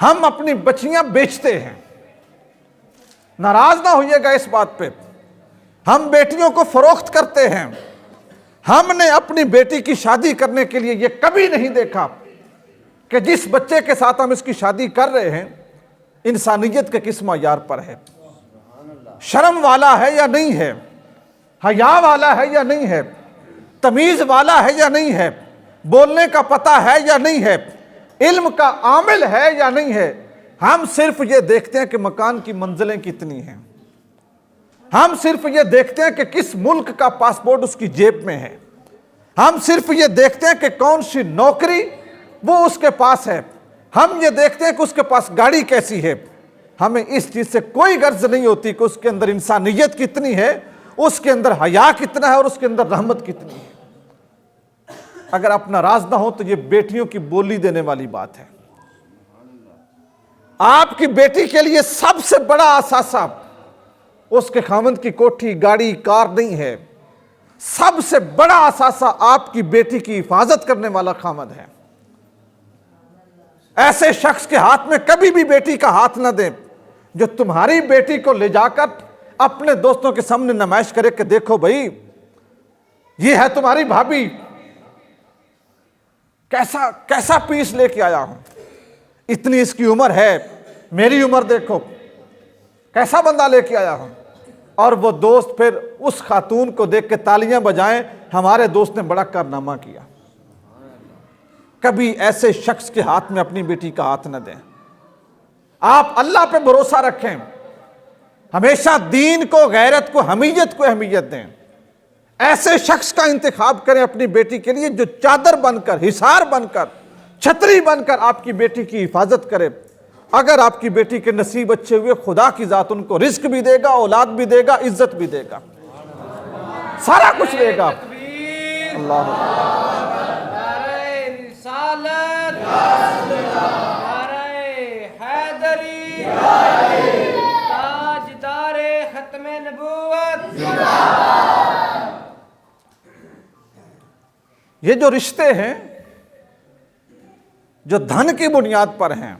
ہم اپنی بچیاں بیچتے ہیں، ناراض نہ ہوئیے گا اس بات پہ، ہم بیٹیوں کو فروخت کرتے ہیں۔ ہم نے اپنی بیٹی کی شادی کرنے کے لیے یہ کبھی نہیں دیکھا کہ جس بچے کے ساتھ ہم اس کی شادی کر رہے ہیں انسانیت کے کس معیار پر ہے، شرم والا ہے یا نہیں ہے، حیا والا ہے یا نہیں ہے، تمیز والا ہے یا نہیں ہے، بولنے کا پتہ ہے یا نہیں ہے، علم کا عامل ہے یا نہیں ہے۔ ہم صرف یہ دیکھتے ہیں کہ مکان کی منزلیں کتنی ہیں، ہم صرف یہ دیکھتے ہیں کہ کس ملک کا پاسپورٹ اس کی جیب میں ہے، ہم صرف یہ دیکھتے ہیں کہ کون سی نوکری وہ اس کے پاس ہے، ہم یہ دیکھتے ہیں کہ اس کے پاس گاڑی کیسی ہے۔ ہمیں اس چیز سے کوئی غرض نہیں ہوتی کہ اس کے اندر انسانیت کتنی ہے، اس کے اندر حیا کتنا ہے اور اس کے اندر رحمت کتنی ہے۔ اگر آپ ناراض نہ ہو تو یہ بیٹیوں کی بولی دینے والی بات ہے۔ آپ کی بیٹی کے لیے سب سے بڑا اثاثہ اس کے خاوند کی کوٹھی گاڑی کار نہیں ہے، سب سے بڑا اثاثہ آپ کی بیٹی کی حفاظت کرنے والا خاوند ہے۔ ایسے شخص کے ہاتھ میں کبھی بھی بیٹی کا ہاتھ نہ دیں جو تمہاری بیٹی کو لے جا کر اپنے دوستوں کے سامنے نمائش کرے کہ دیکھو بھائی یہ ہے تمہاری بھابھی، کیسا پیس لے کے آیا ہوں، اتنی اس کی عمر ہے، میری عمر دیکھو کیسا بندہ لے کے آیا ہوں، اور وہ دوست پھر اس خاتون کو دیکھ کے تالیاں بجائیں ہمارے دوست نے بڑا کارنامہ کیا۔ کبھی ایسے شخص کے ہاتھ میں اپنی بیٹی کا ہاتھ نہ دیں۔ آپ اللہ پہ بھروسہ رکھیں، ہمیشہ دین کو، غیرت کو، حمیت کو اہمیت دیں۔ ایسے شخص کا انتخاب کریں اپنی بیٹی کے لیے جو چادر بن کر، حصار بن کر، چھتری بن کر آپ کی بیٹی کی حفاظت کرے۔ اگر آپ کی بیٹی کے نصیب اچھے ہوئے خدا کی ذات ان کو رزق بھی دے گا، اولاد بھی دے گا، عزت بھی دے گا، سارا کچھ دے گا۔ اللہ یہ جو رشتے ہیں جو دھن کی بنیاد پر ہیں،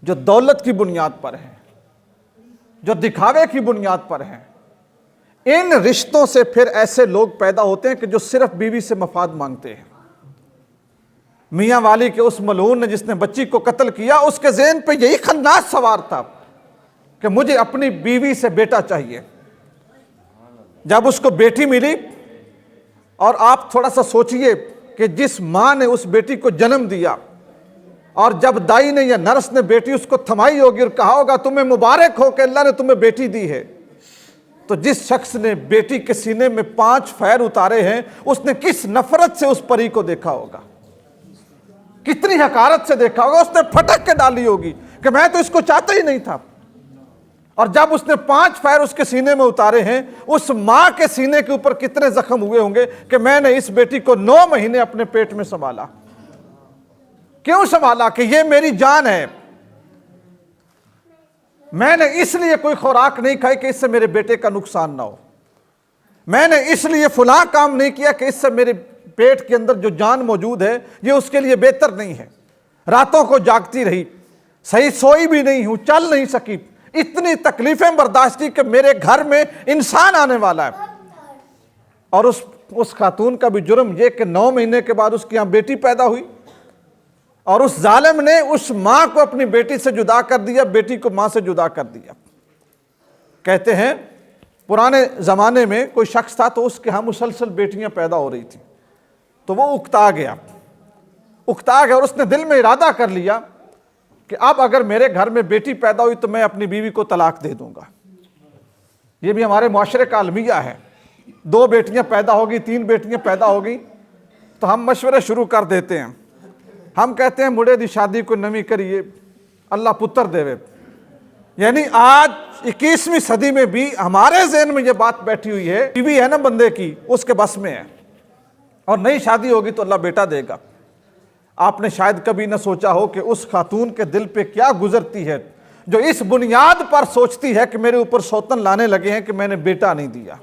جو دولت کی بنیاد پر ہیں، جو دکھاوے کی بنیاد پر ہیں، ان رشتوں سے پھر ایسے لوگ پیدا ہوتے ہیں کہ جو صرف بیوی سے مفاد مانگتے ہیں۔ میاں والی کے اس ملعون نے جس نے بچی کو قتل کیا، اس کے ذہن پہ یہی خناس سوار تھا کہ مجھے اپنی بیوی سے بیٹا چاہیے۔ جب اس کو بیٹی ملی، اور آپ تھوڑا سا سوچئے کہ جس ماں نے اس بیٹی کو جنم دیا اور جب دائی نے یا نرس نے بیٹی اس کو تھمائی ہوگی اور کہا ہوگا تمہیں مبارک ہو کہ اللہ نے تمہیں بیٹی دی ہے، تو جس شخص نے بیٹی کے سینے میں 5 فیر اتارے ہیں اس نے کس نفرت سے اس پری کو دیکھا ہوگا، کتنی حقارت سے دیکھا ہوگا، اس نے پھٹک کے ڈالی ہوگی کہ میں تو اس کو چاہتا ہی نہیں تھا۔ اور جب اس نے 5 فیر اس کے سینے میں اتارے ہیں، اس ماں کے سینے کے اوپر کتنے زخم ہوئے ہوں گے کہ میں نے اس بیٹی کو 9 مہینے اپنے پیٹ میں سنبھالا۔ کیوں سنبھالا؟ کہ یہ میری جان ہے، میں نے اس لیے کوئی خوراک نہیں کھائی کہ اس سے میرے بیٹے کا نقصان نہ ہو، میں نے اس لیے فلاں کام نہیں کیا کہ اس سے میرے پیٹ کے اندر جو جان موجود ہے یہ اس کے لیے بہتر نہیں ہے۔ راتوں کو جاگتی رہی، صحیح سوئی بھی نہیں ہوں، چل نہیں سکی، اتنی تکلیفیں برداشت کی کہ میرے گھر میں انسان آنے والا ہے۔ اور اس خاتون کا بھی جرم یہ کہ 9 مہینے کے بعد اس کی یہاں بیٹی پیدا ہوئی، اور اس ظالم نے اس ماں کو اپنی بیٹی سے جدا کر دیا، بیٹی کو ماں سے جدا کر دیا۔ کہتے ہیں پرانے زمانے میں کوئی شخص تھا تو اس کے ہاں مسلسل بیٹیاں پیدا ہو رہی تھیں، تو وہ اکتا گیا اور اس نے دل میں ارادہ کر لیا کہ اب اگر میرے گھر میں بیٹی پیدا ہوئی تو میں اپنی بیوی کو طلاق دے دوں گا۔ یہ بھی ہمارے معاشرے کا المیہ ہے، 2 بیٹیاں پیدا ہوگی، 3 بیٹیاں پیدا ہوگی تو ہم مشورے شروع کر دیتے ہیں، ہم کہتے ہیں مڑے دی شادی کو نمی کریے اللہ پتر دے وے۔ یعنی آج 21ویں صدی میں بھی ہمارے ذہن میں یہ بات بیٹھی ہوئی ہے، بیوی ہے نا بندے کی اس کے بس میں ہے، اور نئی شادی ہوگی تو اللہ بیٹا دے گا۔ آپ نے شاید کبھی نہ سوچا ہو کہ اس خاتون کے دل پہ کیا گزرتی ہے جو اس بنیاد پر سوچتی ہے کہ میرے اوپر سوتن لانے لگے ہیں کہ میں نے بیٹا نہیں دیا۔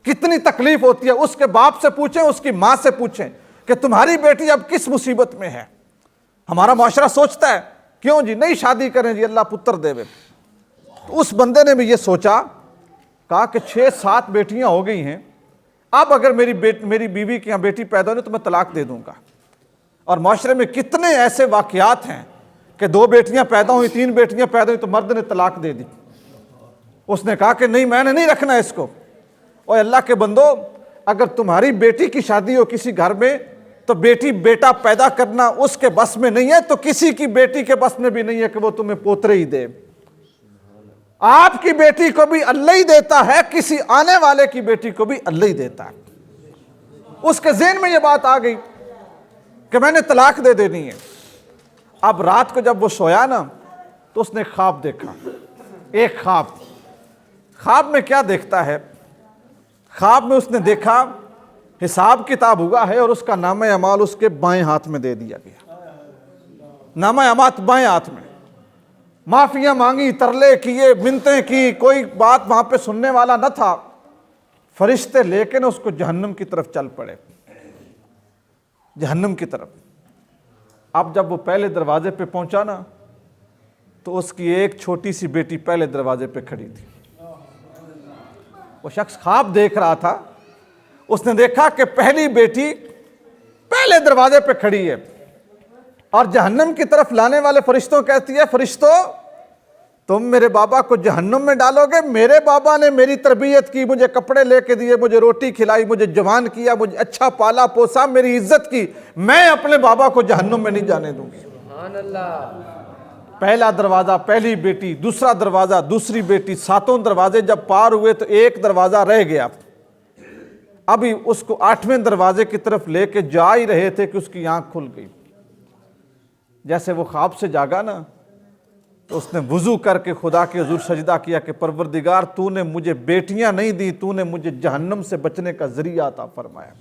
کتنی تکلیف ہوتی ہے۔ اس کے باپ سے پوچھیں، اس کی ماں سے پوچھیں کہ تمہاری بیٹی اب کس مصیبت میں ہے۔ ہمارا معاشرہ سوچتا ہے کیوں جی نہیں شادی کریں جی اللہ پتر دے. تو اس بندے نے بھی یہ سوچا, کہا کہ 6-7 بیٹیاں ہو گئی ہیں, اب اگر میری بیوی کے یہاں بیٹی پیدا ہوئی تو میں طلاق دے دوں گا. اور معاشرے میں کتنے ایسے واقعات ہیں کہ 2 بیٹیاں پیدا ہوئی, 3 بیٹیاں پیدا ہوئی تو مرد نے طلاق دے دی. اس نے کہا کہ نہیں میں نے نہیں رکھنا اس کو. اور اللہ کے بندو, اگر تمہاری بیٹی کی شادی ہو کسی گھر میں تو بیٹی بیٹا پیدا کرنا اس کے بس میں نہیں ہے, تو کسی کی بیٹی کے بس میں بھی نہیں ہے کہ وہ تمہیں پوترے ہی دے. آپ کی بیٹی کو بھی اللہ ہی دیتا ہے, کسی آنے والے کی بیٹی کو بھی اللہ ہی دیتا ہے. اس کے ذہن میں یہ بات آ گئی کہ میں نے طلاق دے دینی ہے. اب رات کو جب وہ سویا نا تو اس نے خواب دیکھا, ایک خواب میں کیا دیکھتا ہے, خواب میں اس نے دیکھا حساب کتاب ہوا ہے اور اس کا نامہ اعمال اس کے بائیں ہاتھ میں دے دیا گیا. نامہ اعمال بائیں ہاتھ میں. معافیاں مانگی, ترلے کیے, منتیں کی, کوئی بات وہاں پہ سننے والا نہ تھا. فرشتے لے کے نا اس کو جہنم کی طرف چل پڑے, جہنم کی طرف. اب جب وہ پہلے دروازے پہ پہنچا نا تو اس کی ایک چھوٹی سی بیٹی پہلے دروازے پہ کھڑی تھی. وہ شخص خواب دیکھ رہا تھا, اس نے دیکھا کہ پہلی بیٹی پہلے دروازے پہ کھڑی ہے اور جہنم کی طرف لانے والے فرشتوں کہتی ہے, فرشتوں تم میرے بابا کو جہنم میں ڈالو گے؟ میرے بابا نے میری تربیت کی, مجھے کپڑے لے کے دیے, مجھے روٹی کھلائی, مجھے جوان کیا, مجھے اچھا پالا پوسا, میری عزت کی, میں اپنے بابا کو جہنم میں نہیں جانے دوں گی. سبحان اللہ. پہلا دروازہ پہلی بیٹی, دوسرا دروازہ دوسری بیٹی, 7 دروازے جب پار ہوئے تو ایک دروازہ رہ گیا. ابھی اس کو 8ویں دروازے کی طرف لے کے جا ہی رہے تھے کہ اس کی آنکھ کھل گئی. جیسے وہ خواب سے جاگا نا تو اس نے وضو کر کے خدا کے حضور سجدہ کیا کہ پروردگار تو نے مجھے بیٹیاں نہیں دی, تو نے مجھے جہنم سے بچنے کا ذریعہ عطا فرمایا.